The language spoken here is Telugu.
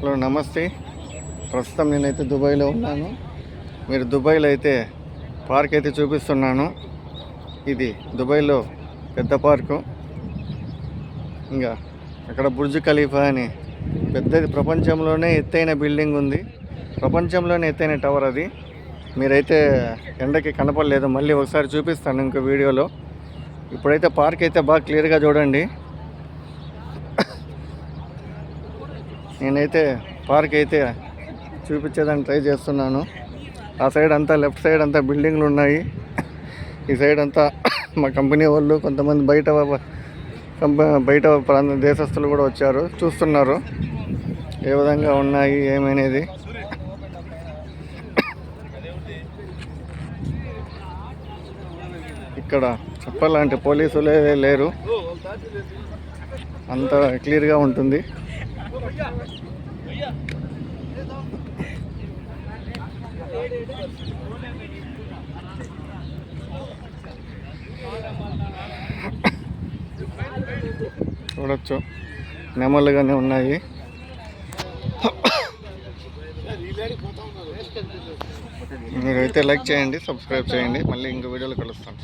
హలో నమస్తే. ప్రస్తుతం నేనైతే దుబాయ్లో ఉన్నాను. మీరు దుబాయ్లో అయితే పార్క్ అయితే చూపిస్తున్నాను. ఇది దుబాయ్లో పెద్ద పార్కు. ఇంకా అక్కడ బుర్జ్ ఖలీఫా అని పెద్దది, ప్రపంచంలోనే ఎత్తైన బిల్డింగ్ ఉంది. ప్రపంచంలోనే ఎత్తైన టవర్ అది. మీరైతే ఎండకి కనపడలేదు, మళ్ళీ ఒకసారి చూపిస్తాను ఇంకో వీడియోలో. ఇప్పుడైతే పార్క్ అయితే బాగా క్లియర్గా చూడండి. నేనైతే పార్క్ అయితే చూపించేదాన్ని ట్రై చేస్తున్నాను. ఆ సైడ్ అంతా, లెఫ్ట్ సైడ్ అంతా బిల్డింగ్లు ఉన్నాయి. ఈ సైడ్ అంతా మా కంపెనీ వాళ్ళు, కొంతమంది బయట ప్రాంత దేశస్తులు కూడా వచ్చారు, చూస్తున్నారు ఏ విధంగా ఉన్నాయి ఏమనేది. ఇక్కడ చెప్పాలంటే పోలీసులే లేరు, అంత క్లియర్గా ఉంటుంది. చూడొచ్చు, నెమలుగానే ఉన్నాయి. మీరైతే లైక్ చేయండి, సబ్స్క్రైబ్ చేయండి. మళ్ళీ ఇంకో వీడియోలో కలుస్తాను.